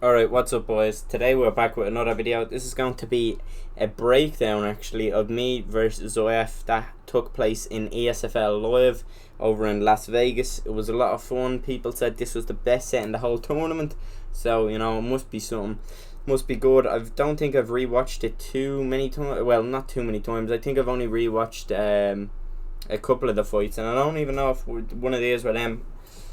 Alright, what's up boys? Today we're back with another video. This is going to be a breakdown actually of me versus Zyaf that took place in ESFL Live over in Las Vegas. It was a lot of fun. People said this was the best set in the whole tournament. So, you know, it must be something. Must be good. I don't think I've rewatched it too many times. Well, not too many times. I think I've only rewatched a couple of the fights. And I don't even know if one of these were them.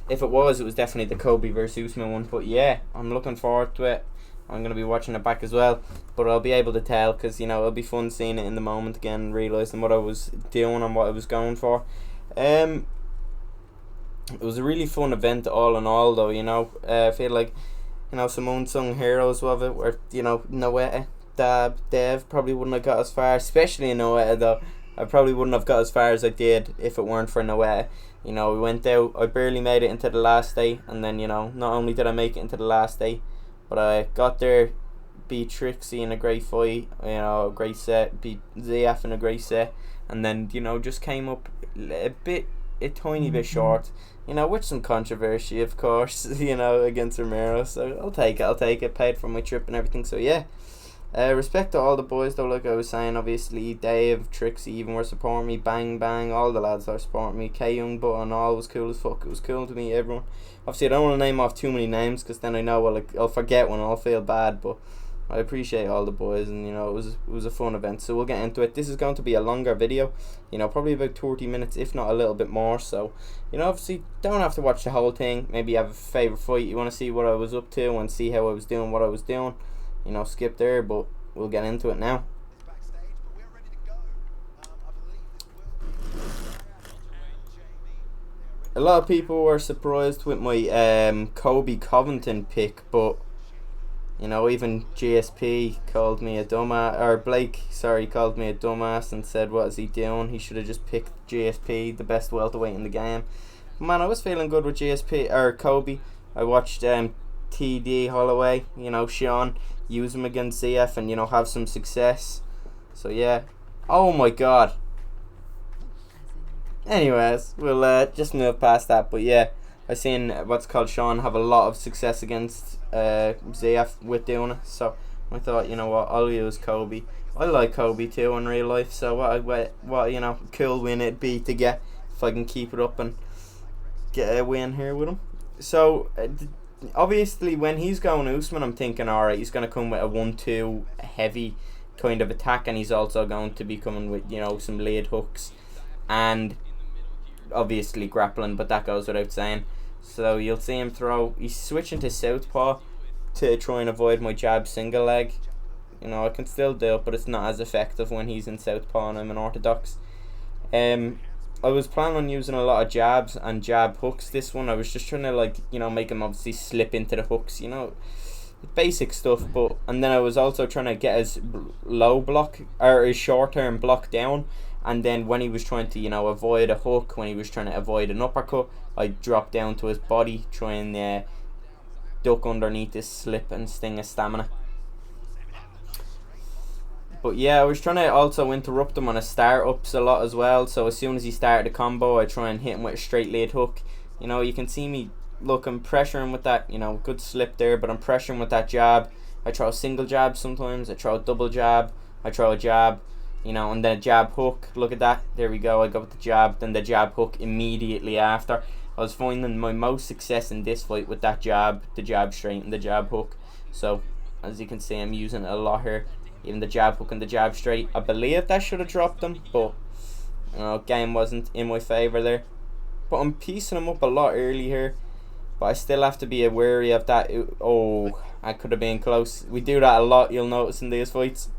If it was definitely the Kobe versus Usman one. But yeah, I'm looking forward to it. I'm going to be watching it back as well. But I'll be able to tell because, you know, it'll be fun seeing it in the moment again, realising what I was doing and what I was going for. It was a really fun event all in all though, you know. I feel like, you know, some unsung heroes of it were, you know, Noetta, Dab, Dev probably wouldn't have got as far, especially in Noetta though. I probably wouldn't have got as far as I did if it weren't for Noetta. You know, we went out, I barely made it into the last day, and then, you know, not only did I make it into the last day, but I got there, beat Trixie in a great fight, you know, a great set, beat Zyaf in a great set, and then, you know, just came up a tiny bit short, you know, with some controversy, of course, you know, against Romero, so I'll take it, paid for my trip and everything, so yeah. Respect to all the boys though, like I was saying, obviously Dave, Trixie even were supporting me, Bang Bang, all the lads are supporting me, K Young Butt and all was cool as fuck. It was cool to meet everyone. Obviously I don't want to name off too many names because then I know I'll forget one, I'll feel bad, but I appreciate all the boys, and you know it was a fun event. So we'll get into it. This is going to be a longer video, you know, probably about 30 minutes if not a little bit more, so you know, obviously don't have to watch the whole thing. Maybe you have a favourite fight, you want to see what I was up to and see how I was doing what I was doing, you know, skip there, but we'll get into it now. A lot of people were surprised with my Kobe Covington pick, but you know, even GSP called me a dumbass, or Blake, sorry, called me a dumbass and said, what is he doing? He should have just picked GSP, the best welterweight in the game. Man, I was feeling good with GSP, or Kobe. I watched TD Holloway, you know, Sean, use him against Zyaf and, you know, have some success. So, yeah. Oh, my God. Anyways, we'll just move past that. But, yeah, I seen what's called Sean have a lot of success against Zyaf with doing it. So, I thought, you know what, I'll use Kobe. I like Kobe, too, in real life. So, what you know, cool win it'd be to get if I can keep it up and get a win here with him. So, obviously when he's going Usman, I'm thinking alright, he's going to come with a 1-2 heavy kind of attack, and he's also going to be coming with, you know, some lead hooks and obviously grappling, but that goes without saying. So you'll see him throw, he's switching to southpaw to try and avoid my jab single leg. You know, I can still do it, but it's not as effective when he's in southpaw and I'm an orthodox. I was planning on using a lot of jabs and jab hooks this one. I was just trying to, like, you know, make him obviously slip into the hooks, you know, basic stuff. But and then I was also trying to get his low block, or his short term block down, and then when he was trying to, you know, avoid a hook, when he was trying to avoid an uppercut, I dropped down to his body, try and duck underneath his slip and sting his stamina. But yeah, I was trying to also interrupt him on his start-ups a lot as well. So as soon as he started a combo, I try and hit him with a straight lead hook. You know, you can see me, look, I'm pressuring with that, you know, good slip there, but I'm pressuring with that jab. I throw a single jab sometimes, I throw a double jab, I throw a jab, you know, and then a jab hook. Look at that, there we go, I go with the jab, then the jab hook immediately after. I was finding my most success in this fight with that jab, the jab straight and the jab hook. So, as you can see, I'm using it a lot here. Even the jab hook and the jab straight. I believe that should have dropped them, but you know, game wasn't in my favour there. But I'm piecing him up a lot early here. But I still have to be wary of that. Oh, I could have been close. We do that a lot, you'll notice in these fights.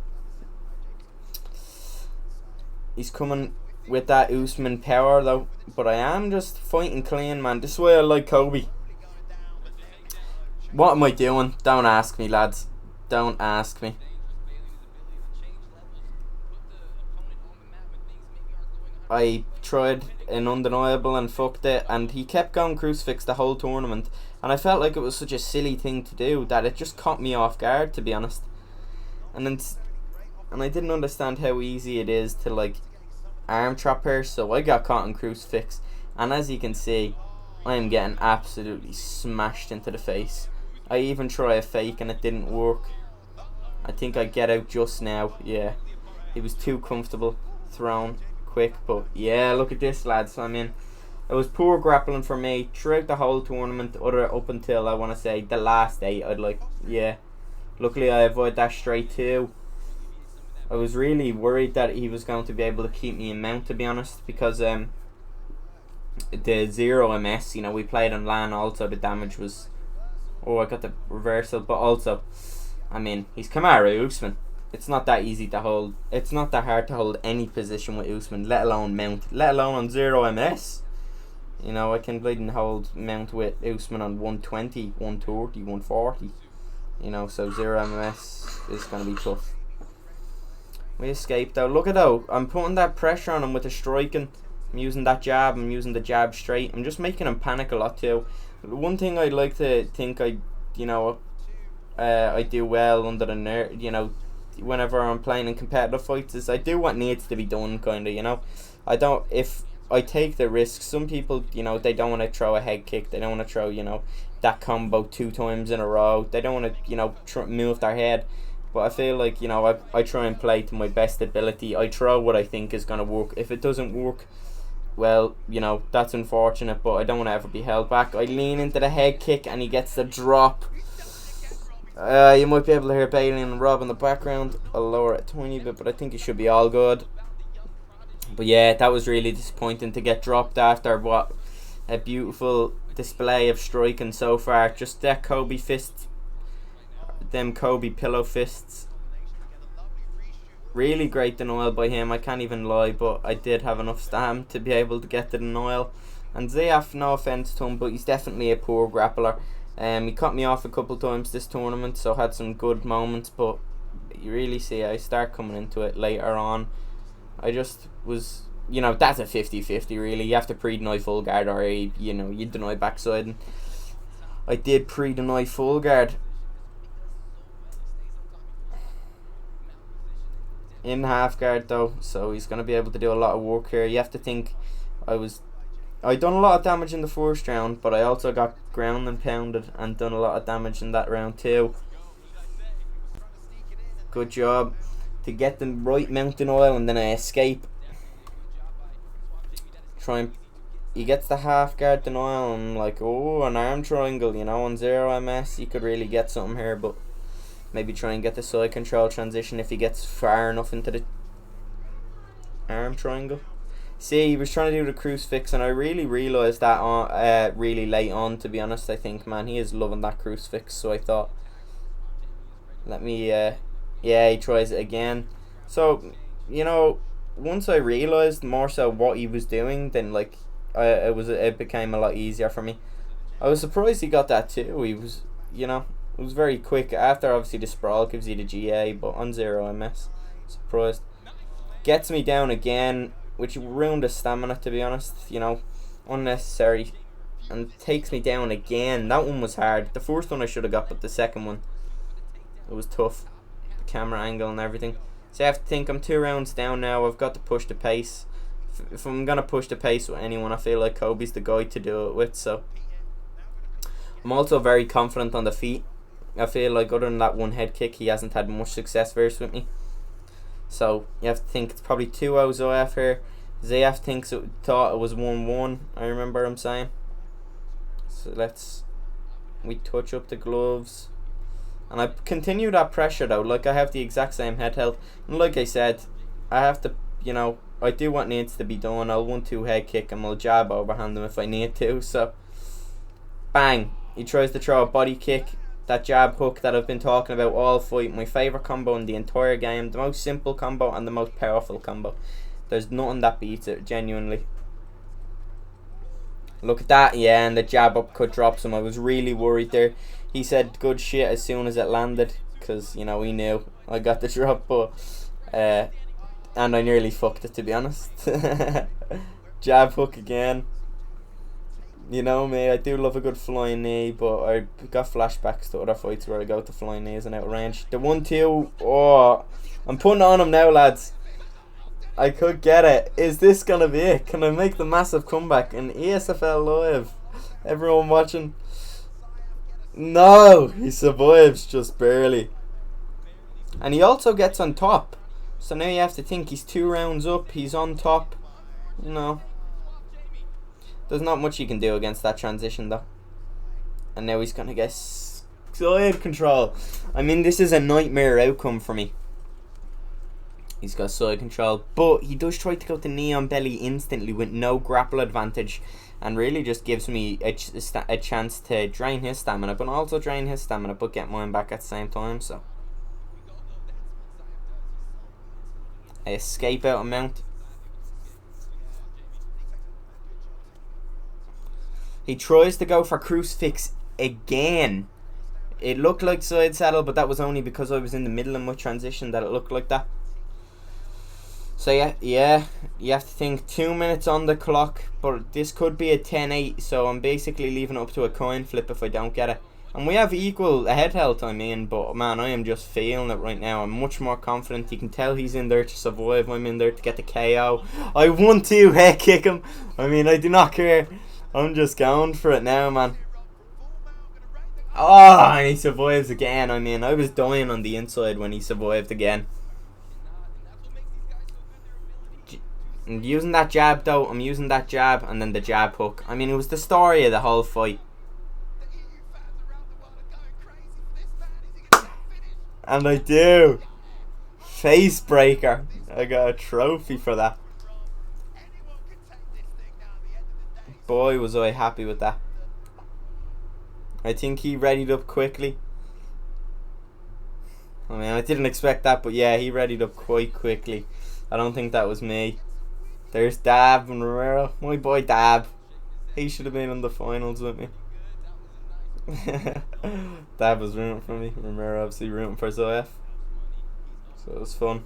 He's coming with that Usman power though. But I am just fighting clean, man. This is why I like Kobe. What am I doing? Don't ask me, lads. Don't ask me. I tried an undeniable and fucked it, and he kept going crucifix the whole tournament, and I felt like it was such a silly thing to do that it just caught me off guard, to be honest. And I didn't understand how easy it is to, like, arm trap her, so I got caught in crucifix, and as you can see, I am getting absolutely smashed into the face. I even try a fake and it didn't work. I think I get out just now. Yeah, he was too comfortable, thrown quick. But yeah, look at this, lads. I mean, it was poor grappling for me throughout the whole tournament, other up until I want to say the last 8. Luckily I avoided that straight too. I was really worried that he was going to be able to keep me in mount, to be honest, because the 0 MS, you know, we played on LAN. Also the damage was, I got the reversal, but also, I mean, he's Kamaru Usman. It's not that easy to hold. It's not that hard to hold any position with Usman, let alone mount, let alone on 0 MS. You know, I can bleed and hold mount with Usman on 120, 130, 140. You know, so 0 MS is going to be tough. We escaped though. Look at though, I'm putting that pressure on him with the striking. I'm using that jab, I'm using the jab straight. I'm just making him panic a lot too. One thing I'd like to think I do well under the nerve, you know, whenever I'm playing in competitive fights, is I do what needs to be done, kind of, you know. If I take the risk, some people, you know, they don't want to throw a head kick, they don't want to throw, you know, that combo 2 times in a row, they don't want to, you know, move their head. But I feel like, you know, I try and play to my best ability. I throw what I think is going to work. If it doesn't work, well, you know, that's unfortunate, but I don't want to ever be held back. I lean into the head kick and he gets the drop. You might be able to hear Bailey and Rob in the background. I'll lower it a tiny bit, but I think it should be all good. But yeah, that was really disappointing to get dropped after what a beautiful display of striking so far. Just that Kobe fist, them Kobe pillow fists. Really great denial by him, I can't even lie, but I did have enough stam to be able to get the denial. And Zyaf, no offense to him, but he's definitely a poor grappler. He cut me off a couple times this tournament, so had some good moments, but you really see I start coming into it later on. I just was, you know, that's a 50-50 really. You have to pre-deny full guard or you know, you deny backside, and I did pre-deny full guard. In half guard though, so he's going to be able to do a lot of work here. You have to think I done a lot of damage in the first round, but I also got ground and pounded and done a lot of damage in that round too. Good job to get the right mountain oil, and then I escape. He gets the half guard denial, and I'm like, oh, an arm triangle, you know, on 0 MS, you could really get something here, but maybe try and get the side control transition if he gets far enough into the arm triangle. See, he was trying to do the crucifix, and I really realised that really late on, to be honest. I think, man, he is loving that crucifix, so I thought, let me, yeah, he tries it again. So, you know, once I realised more so what he was doing, then, like, it became a lot easier for me. I was surprised he got that too. He was, you know, it was very quick. After, obviously, the sprawl gives you the GA, but on 0 MS, surprised. Gets me down again, which ruined the stamina, to be honest, you know, unnecessary, and takes me down again. That one was hard. The first one I should have got, but the second one, it was tough. The camera angle and everything. So I have to think, I'm 2 rounds down now. I've got to push the pace. If I'm going to push the pace with anyone, I feel like Kobe's the guy to do it with, so. I'm also very confident on the feet. I feel like other than that one head kick, he hasn't had much success versus with me. So you have to think it's probably 2-0 Zyaf here. Zyaf thought it was 1-1. I remember him saying. So we touch up the gloves, and I continue that pressure though. Like, I have the exact same head health, and like I said, I have to, you know, I do what needs to be done. I'll 1-2 head kick him. I'll jab overhand him if I need to. So bang, he tries to throw a body kick. That jab hook that I've been talking about all fight, my favourite combo in the entire game, the most simple combo and the most powerful combo. There's nothing that beats it, genuinely. Look at that, yeah, and the jab upcut drops him. I was really worried there. He said good shit as soon as it landed, because, you know, he knew I got the drop, but and I nearly fucked it, to be honest. Jab hook again. You know me, I do love a good flying knee, but I got flashbacks to other fights where I go to flying knees and out of range. The 1-2, oh, I'm putting on him now, lads. I could get it. Is this going to be it? Can I make the massive comeback in ESFL Live? Everyone watching. No, he survives just barely. And he also gets on top. So now you have to think he's 2 rounds up. He's on top. You know. There's not much you can do against that transition though. And now he's going to get side control. I mean, this is a nightmare outcome for me. He's got side control. But he does try to go to knee on belly instantly with no grapple advantage. And really just gives me a chance to drain his stamina. But also drain his stamina. But get mine back at the same time. So I escape out a mount. He tries to go for crucifix again. It looked like side saddle, but that was only because I was in the middle of my transition that it looked like that. So yeah, you have to think 2 minutes on the clock, but this could be a 10-8, so I'm basically leaving it up to a coin flip if I don't get it. And we have equal head health, I mean, but man, I am just feeling it right now. I'm much more confident. You can tell he's in there to survive. I'm in there to get the KO. I want to head kick him. I mean, I do not care. I'm just going for it now, man. Oh, and he survives again. I mean, I was dying on the inside when he survived again. I'm using that jab, though. I'm using that jab and then the jab hook. I mean, it was the story of the whole fight. And I do. Face breaker. I got a trophy for that. Boy, was I happy with that. I think he readied up quickly. I mean, I didn't expect that, but yeah, he readied up quite quickly. I don't think that was me. There's Dab and Romero. My boy Dab. He should have been in the finals with me. Dab was rooting for me. Romero obviously rooting for Zyaf. So it was fun.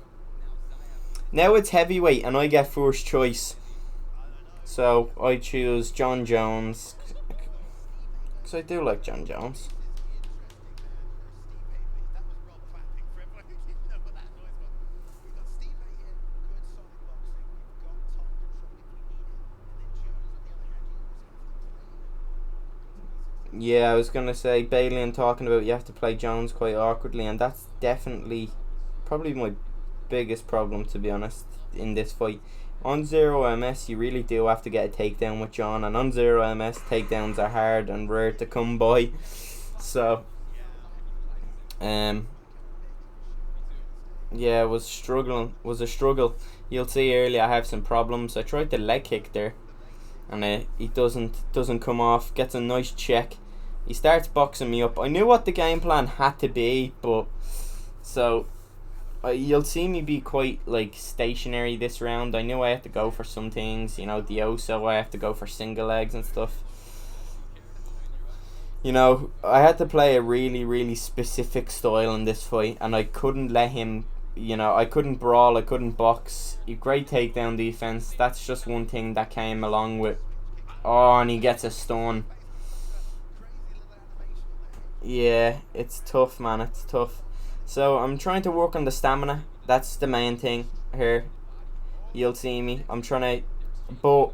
Now it's heavyweight and I get first choice. So I choose Jon Jones. Because I do like Jon Jones. Yeah, I was going to say, Bailey and talking about you have to play Jones quite awkwardly, and that's definitely probably my biggest problem, to be honest, in this fight. On 0 MS, you really do have to get a takedown with Jon, and on 0 MS, takedowns are hard and rare to come by. So, yeah, it was a struggle. You'll see earlier I have some problems. I tried the leg kick there, and he doesn't come off. Gets a nice check. He starts boxing me up. I knew what the game plan had to be, but so you'll see me be quite like stationary this round. I knew I had to go for some things, you know, the Oso. I have to go for single legs and stuff. You know, I had to play a really, really specific style in this fight, and I couldn't let him. You know, I couldn't brawl, I couldn't box. Great takedown defense. That's just one thing that came along with. Oh, and he gets a stun. Yeah, it's tough, man. It's tough. So I'm trying to work on the stamina. That's the main thing here. You'll see me. I'm trying to. But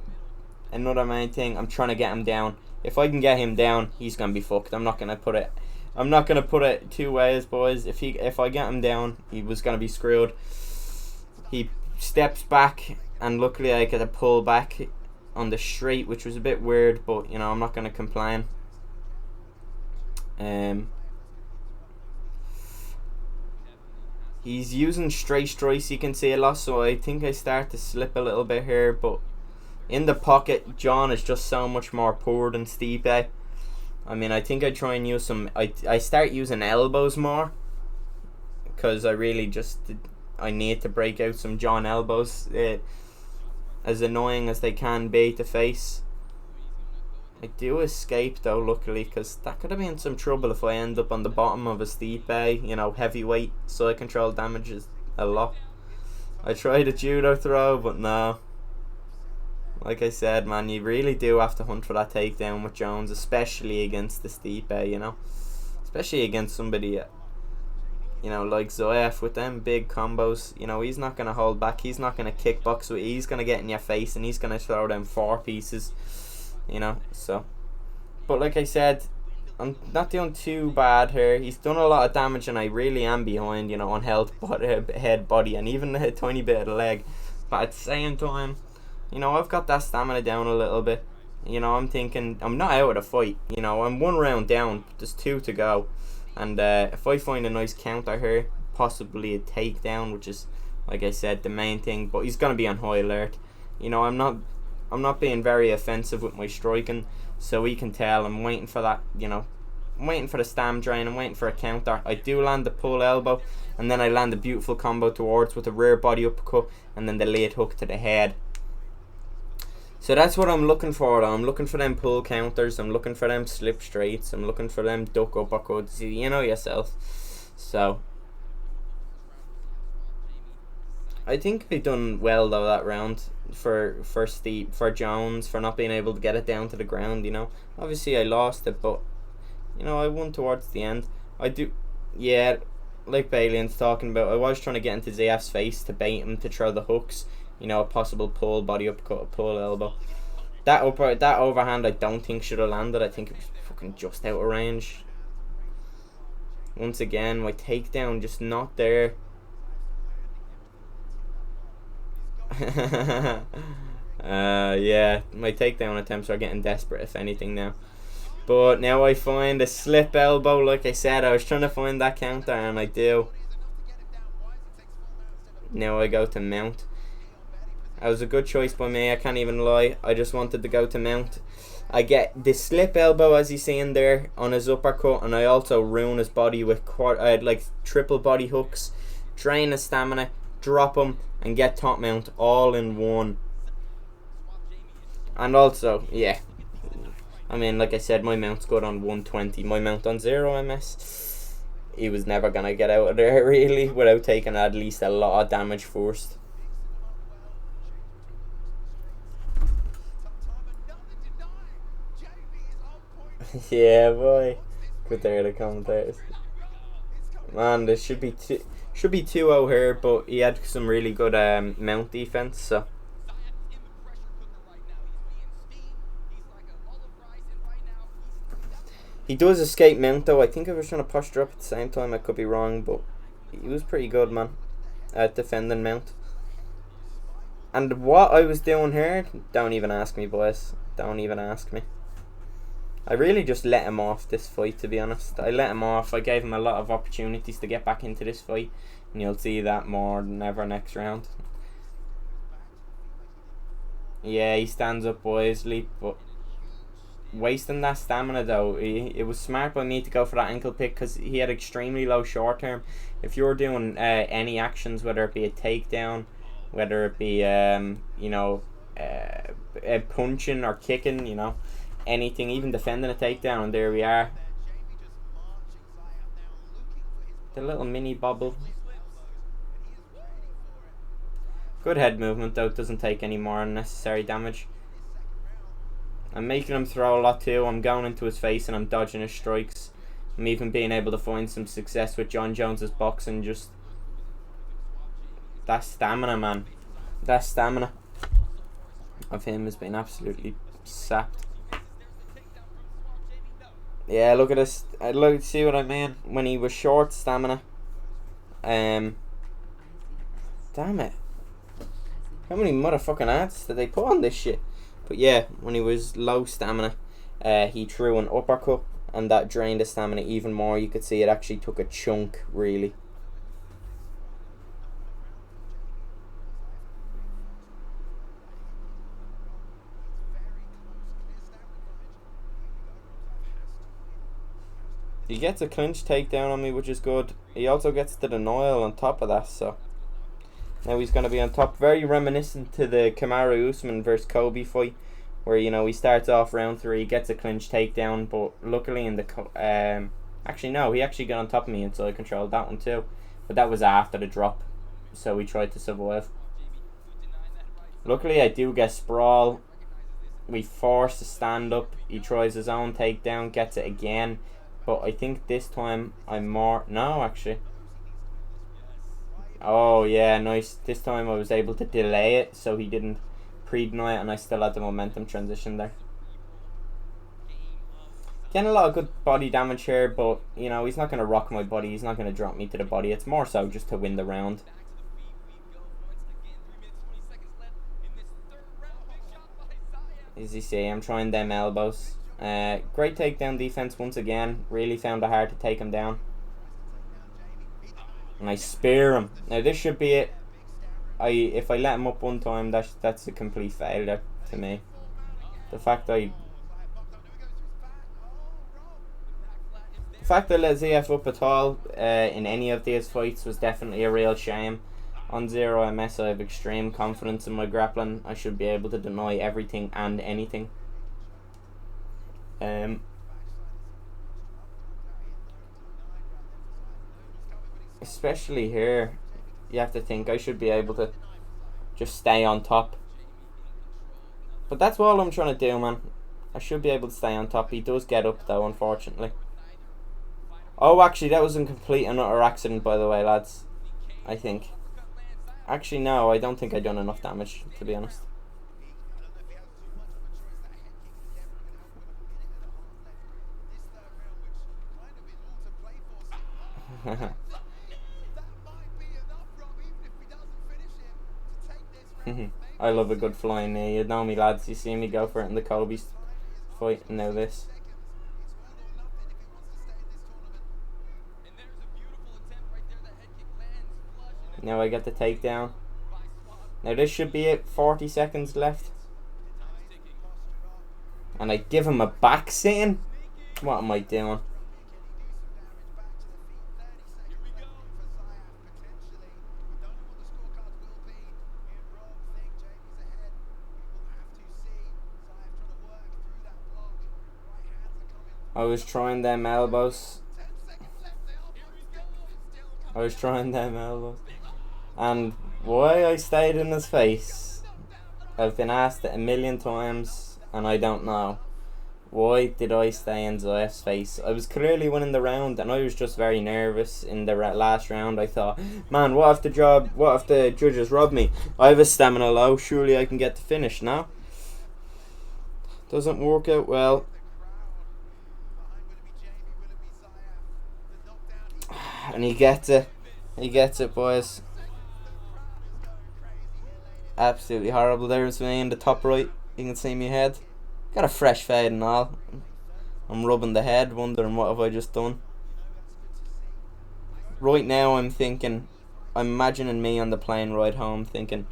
another main thing, I'm trying to get him down. If I can get him down, he's gonna be fucked. I'm not gonna put it two ways, boys. If I get him down, he was gonna be screwed. He steps back, and luckily I get a pull back on the straight, which was a bit weird, but you know, I'm not gonna complain. He's using straight strikes, you can see a lot, so I think I start to slip a little bit here, but in the pocket, Jon is just so much more poor than Stipe. I mean, I think I try and use some. I start using elbows more, because I really I need to break out some Jon elbows, as annoying as they can be to face. I do escape though, luckily, because that could have been some trouble if I end up on the bottom of a Stipe. You know, heavyweight, side control damages a lot. I tried a judo throw, but no. Like I said, man, you really do have to hunt for that takedown with Jones, especially against the Stipe, you know. Especially against somebody, you know, like Zyaf with them big combos. You know, he's not going to hold back. He's not going to kickbox with. He's going to get in your face and he's going to throw them 4 pieces, you know. So, but like I said, I'm not doing too bad here. He's done a lot of damage, and I really am behind, on health, head, body, and even a tiny bit of the leg. But at the same time, I've got that stamina down a little bit. I'm thinking I'm not out of the fight. I'm one round down. There's 2 to go, and if I find a nice counter here, possibly a takedown, which is, like I said, the main thing. But he's gonna be on high alert. I'm not being very offensive with my striking, so he can tell I'm waiting for that, I'm waiting for the stam drain, I'm waiting for a counter. I do land the pull elbow, and then I land a beautiful combo towards with a rear body uppercut, and then the late hook to the head. So that's what I'm looking for. I'm looking for them pull counters, I'm looking for them slip straights, I'm looking for them duck uppercuts, you know yourself. So I think I done well though that round for Jones for not being able to get it down to the ground. Obviously I lost it, but I won towards the end. I do, yeah, like Balian's talking about. I was trying to get into Zyaf's face to bait him to throw the hooks. A possible pull body uppercut, a pull elbow. That overhand I don't think should have landed. I think it was fucking just out of range. Once again, my takedown just not there. Yeah, my takedown attempts are getting desperate, if anything, now. But now I find a slip elbow. Like I said, I was trying to find that counter, and I do. Now I go to mount. That was a good choice by me, I can't even lie. I just wanted to go to mount. I get the slip elbow, as you see in there, on his uppercut, and I also ruin his body with triple body hooks, drain his stamina, drop him, and get top mount all in one. And also, yeah, I mean, like I said, my mount's good on 120. My mount on 0 MS, he was never gonna get out of there really without taking at least a lot of damage first. Yeah, boy. Good there, the commentators. Man, this should be 2-0 here, but he had some really good mount defense, so. He does escape mount though. I think I was trying to posture up at the same time. I could be wrong, but he was pretty good, man, at defending mount. And what I was doing here, don't even ask me, boys. Don't even ask me. I really just let him off this fight, to be honest. I let him off. I gave him a lot of opportunities to get back into this fight, and you'll see that more than ever next round. Yeah, he stands up wisely, but wasting that stamina though. It was smart by me to go for that ankle pick, because he had extremely low short term. If you're doing any actions, whether it be a takedown, whether it be punching or kicking, anything, even defending a takedown, and there we are. The little mini bobble. Good head movement though, doesn't take any more unnecessary damage. I'm making him throw a lot too. I'm going into his face and I'm dodging his strikes. I'm even being able to find some success with Jon Jones's boxing. Just that stamina, man. That stamina of him has been absolutely sapped. Yeah, look at this. Look, see what I mean? When he was short stamina, damn it! How many motherfucking ads did they put on this shit? But yeah, when he was low stamina, he threw an uppercut, and that drained his stamina even more. You could see it actually took a chunk, really. He gets a clinch takedown on me, which is good. He also gets the denial on top of that, so now he's going to be on top. Very reminiscent to the Kamaru Usman versus Kobe fight, where he starts off round 3, gets a clinch takedown, but luckily in the actually no, he actually got on top of me, and so I controlled that one too. But that was after the drop, so we tried to survive. Luckily I do get sprawl. We force a stand up. He tries his own takedown, gets it again. But I think this time I'm more... No, actually. Oh, yeah, nice. This time I was able to delay it, so he didn't pre-deny it, and I still had the momentum transition there. Getting a lot of good body damage here, but, you know, he's not going to rock my body. He's not going to drop me to the body. It's more so just to win the round. As you see, I'm trying them elbows. Great takedown defense once again. Really found it hard to take him down. And I spear him. Now this should be it. If I let him up one time, that's a complete failure to me. The fact I let Zyaf up at all in any of these fights was definitely a real shame. On 0 MS, I have extreme confidence in my grappling. I should be able to deny everything and anything. Especially here, you have to think I should be able to just stay on top. But that's all I'm trying to do, man. I should be able to stay on top. He does get up, though, unfortunately. Oh, actually, that was a complete and utter accident, by the way, lads. I think. Actually, no, I don't think I done enough damage, to be honest. I love a good flying knee. You know me, lads. You see me go for it in the Kobe fight, and now this. Now I get the takedown. Now this should be it. 40 seconds left. And I give him a back sitting. What am I doing? I was trying them elbows. And why I stayed in his face, I've been asked it a million times, and I don't know. Why did I stay in Zyaf's face? I was clearly winning the round, and I was just very nervous in the last round. I thought, man, what if the judges rob me? I have a stamina low, surely I can get the finish now. Doesn't work out well. And he gets it, boys. Absolutely horrible. There's me in the top right. You can see me head. Got a fresh fade and all. I'm rubbing the head, wondering what have I just done. Right now I'm imagining me on the plane ride home thinking,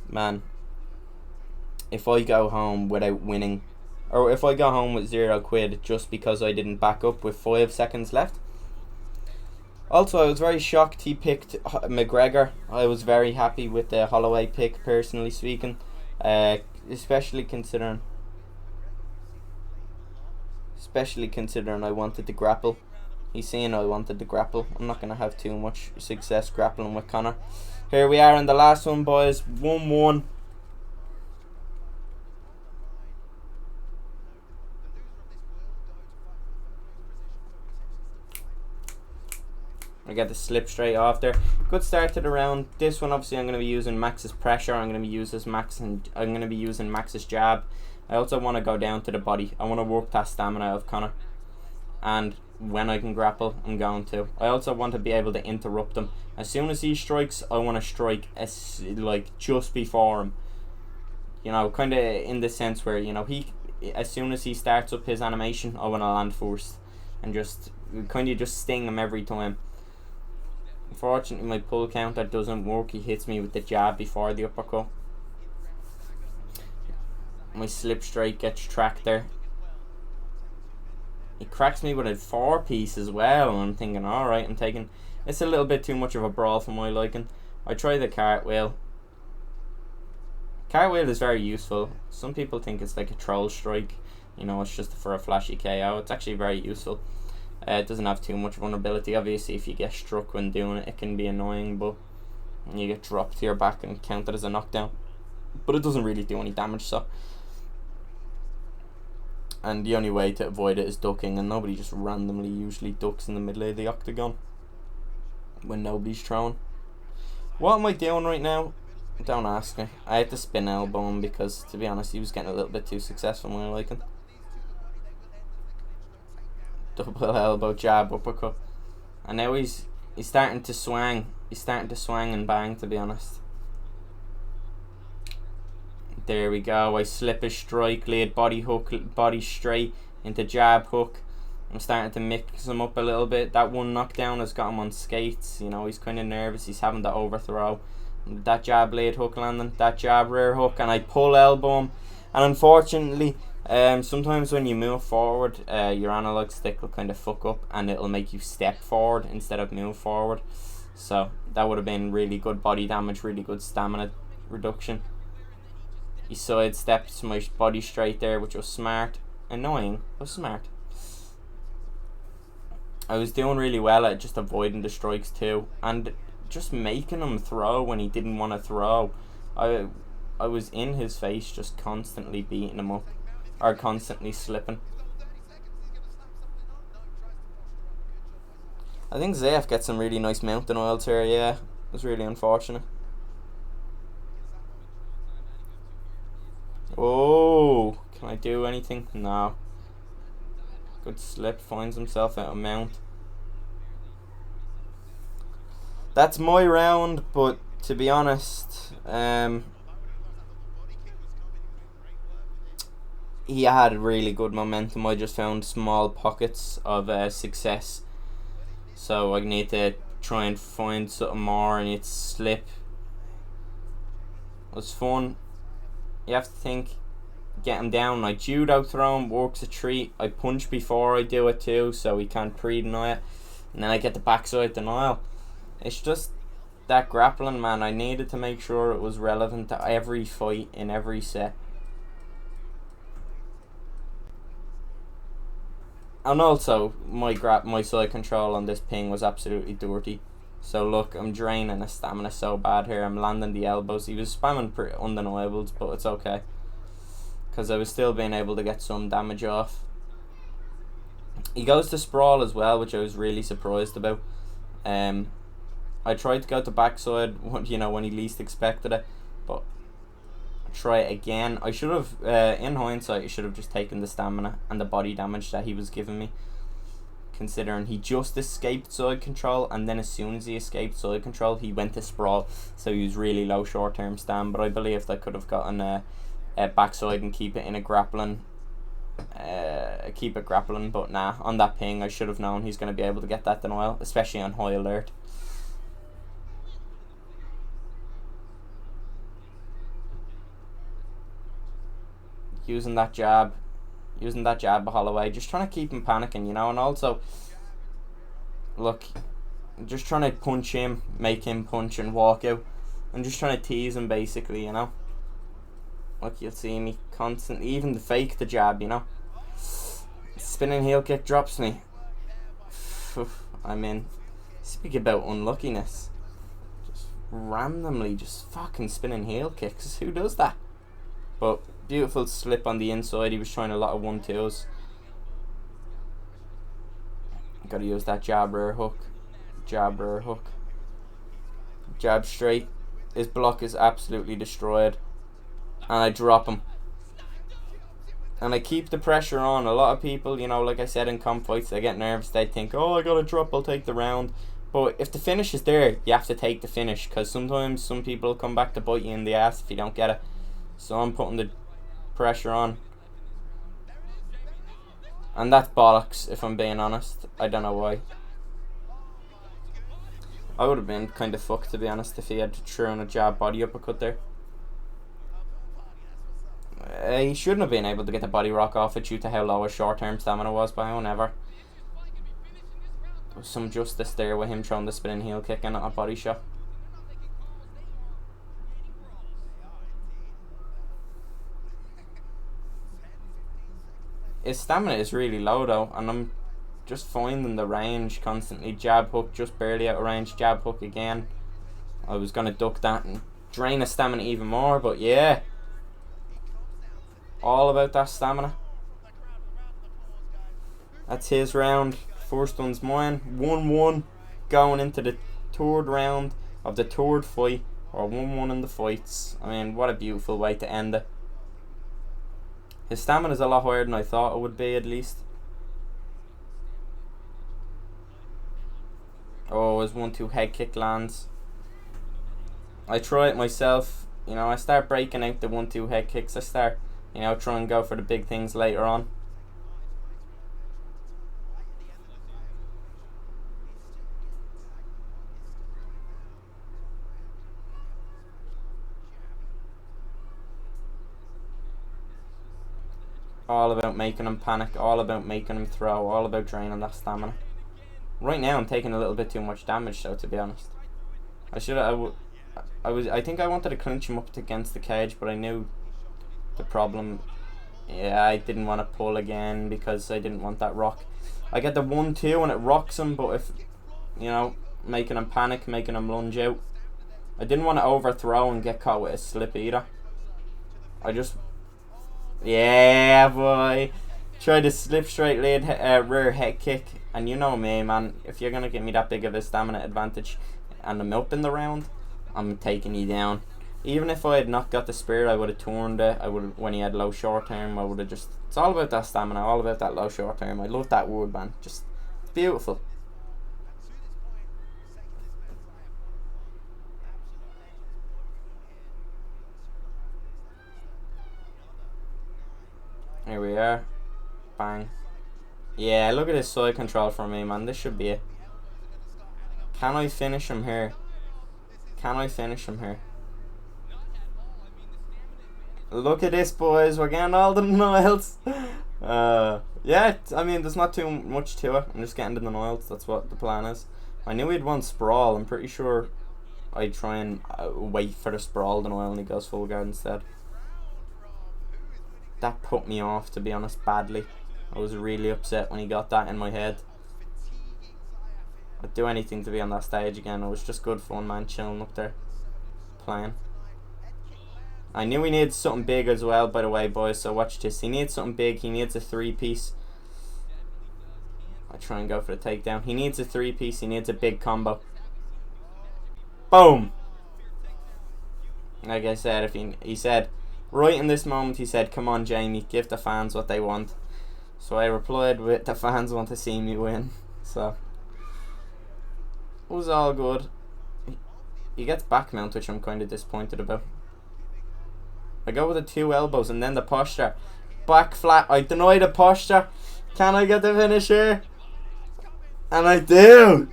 man, if I go home without winning, or if I go home with £0 just because I didn't back up with 5 seconds left. Also, I was very shocked he picked McGregor. I was very happy with the Holloway pick, personally speaking. Especially considering I wanted to grapple. He's saying I wanted to grapple. I'm not going to have too much success grappling with Conor. Here we are in the last one, boys. 1-1. I get the slip straight off there. Good start to the round. This one, obviously, I'm going to be using Max's pressure. I'm going to be using Max's jab. I also want to go down to the body. I want to work that stamina of Conor. And when I can grapple, I'm going to. I also want to be able to interrupt him. As soon as he strikes, I want to strike just before him. You know, kind of in the sense where, you know, as soon as he starts up his animation, I want to land first. And just sting him every time. Unfortunately, my pull counter doesn't work. He hits me with the jab before the uppercut. My slip straight gets tracked there. He cracks me with a 4-piece as well. And I'm thinking, alright, it's a little bit too much of a brawl for my liking. I try the cartwheel. Cartwheel is very useful. Some people think it's like a troll strike. You know, it's just for a flashy KO. It's actually very useful. It doesn't have too much vulnerability. Obviously, if you get struck when doing it, it can be annoying, but you get dropped to your back and counted as a knockdown. But it doesn't really do any damage, so. And the only way to avoid it is ducking, and nobody just randomly usually ducks in the middle of the octagon when nobody's throwing. What am I doing right now? Don't ask me. I had to spin elbow him because, to be honest, he was getting a little bit too successful when I like him. Double elbow, jab, uppercut. And now he's starting to swing. He's starting to swing and bang, to be honest. There we go. I slip a strike, lead body hook, body straight into jab hook. I'm starting to mix him up a little bit. That one knockdown has got him on skates. You know, he's kind of nervous. He's having to overthrow. That jab lead hook landing, that jab rear hook, and I pull elbow him. And unfortunately, sometimes when you move forward, your analog stick will kind of fuck up, and it'll make you step forward instead of move forward. So that would have been really good body damage, really good stamina reduction. He sidestepped my body straight there, which was smart. Annoying, but smart. I was doing really well at just avoiding the strikes too, and just making him throw when he didn't want to throw. I was in his face, just constantly beating him up, or constantly slipping. I think Zyaf gets some really nice mountain oils here. Yeah, it was really unfortunate. Oh, can I do anything? No. Good slip, finds himself out of mount. That's my round, but to be honest, he had really good momentum. I just found small pockets of success, so I need to try and find something more. And it's slip. It was fun. You have to think, get him down. I judo throw him, works a treat. I punch before I do it too, so he can't pre-deny it. And then I get the backside denial. It's just that grappling, man. I needed to make sure it was relevant to every fight in every set. And also, my side control on this ping was absolutely dirty. So look, I'm draining his stamina so bad here. I'm landing the elbows. He was spamming pretty undeniables, but it's okay, because I was still being able to get some damage off. He goes to sprawl as well, which I was really surprised about. I tried to go to backside, you know, when he least expected it, but try it again. I should have, in hindsight, I should have just taken the stamina and the body damage that he was giving me, considering he just escaped side control, and then as soon as he escaped side control, he went to sprawl, so he was really low short-term stand. But I believe I could have gotten a backside and keep it in a grappling, but nah, on that ping I should have known he's going to be able to get that denial, especially on high alert. Using that jab of Holloway, just trying to keep him panicking, you know. And also, look, just trying to punch him, make him punch and walk out. I'm just trying to tease him, basically, you know. Look, you'll see me constantly, even the jab, you know. Spinning heel kick drops me. I mean, speak about unluckiness. Just randomly just fucking spinning heel kicks. Who does that? But beautiful slip on the inside. He was trying a lot of 1-2s. Gotta use that jab rear hook. Jab rear hook. Jab straight. His block is absolutely destroyed. And I drop him. And I keep the pressure on. A lot of people, you know, like I said in comp fights, they get nervous. They think, oh, I gotta drop, I'll take the round. But if the finish is there, you have to take the finish. Because sometimes some people come back to bite you in the ass if you don't get it. So I'm putting the pressure on. And that's bollocks, if I'm being honest. I don't know why. I would have been kind of fucked, to be honest, if he had thrown a jab body uppercut there. He shouldn't have been able to get the body rock off it due to how low his short-term stamina was, but however, there was some justice there with him throwing the spinning heel kick and not a body shot. His stamina is really low though, and I'm just finding the range constantly. Jab hook, just barely out of range. Jab hook again. I was going to duck that and drain his stamina even more, but yeah. All about that stamina. That's his round. First one's mine. 1-1 going into the third round of the third fight, or 1-1 in the fights. I mean, what a beautiful way to end it. His stamina is a lot higher than I thought it would be, at least. Oh, his 1-2 head kick lands. I try it myself. You know, I start breaking out the 1-2 head kicks. I start, you know, try and go for the big things later on. All about making him panic, all about making him throw, all about draining that stamina. Right now I'm taking a little bit too much damage though, to be honest. I think I wanted to clinch him up against the cage, but I knew the problem. Yeah, I didn't want to pull again because I didn't want that rock. I get the 1-2 and it rocks him, but if, you know, making him panic, making him lunge out. I didn't want to overthrow and get caught with a slip either. I just... Yeah, boy. Tried to slip straight lead rear head kick. And you know me, man. If you're going to give me that big of a stamina advantage and I'm up in the round, I'm taking you down. Even if I had not got the spear, I would have turned it. I would, when he had low short term, I would have just... It's all about that stamina, all about that low short term. I love that word, man. Just beautiful. Here we are. Bang. Yeah, look at this side control for me, man. This should be it. Can I finish him here? Can I finish him here? Look at this, boys. We're getting all the denials. Yeah, I mean, there's not too much to it. I'm just getting the denials. That's what the plan is. I knew he'd want sprawl. I'm pretty sure I'd try and wait for the sprawl denial and he goes full guard instead. That put me off, to be honest, badly. I was really upset when he got that in my head. I'd do anything to be on that stage again. It was just good fun, man, chilling up there, playing. I knew he needed something big as well, by the way, boys, so watch this. He needs something big. He needs a 3-piece. I try and go for the takedown. He needs a 3-piece. He needs a big combo. Boom! Like I said, if he said... Right in this moment, he said, "Come on, Jamie, give the fans what they want." So I replied with, "The fans want to see me win." So it was all good. He gets back mount, which I'm kind of disappointed about. I go with the 2 elbows and then the posture. Back flat. I deny the posture. Can I get the finish here? And I do.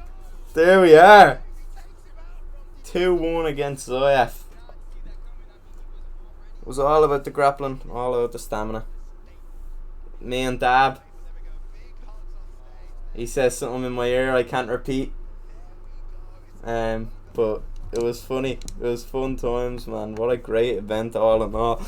There we are. 2-1 against Zyaf. It was all about the grappling, all about the stamina. Me and Dab. He says something in my ear I can't repeat. But it was funny. It was fun times, man. What a great event, all in all.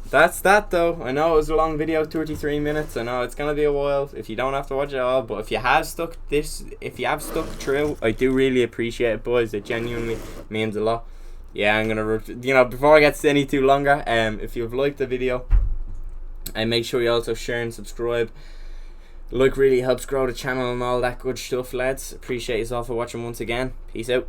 That's that, though. I know it was a long video, 33 minutes. I know it's gonna be a while if you don't have to watch it all. But if you have stuck through, I do really appreciate it, boys. It genuinely means a lot. Yeah, I'm gonna, you know, before it gets any too longer, if you've liked the video, and make sure you also share and subscribe. Like really helps grow the channel and all that good stuff, lads. Appreciate you all for watching once again. Peace out.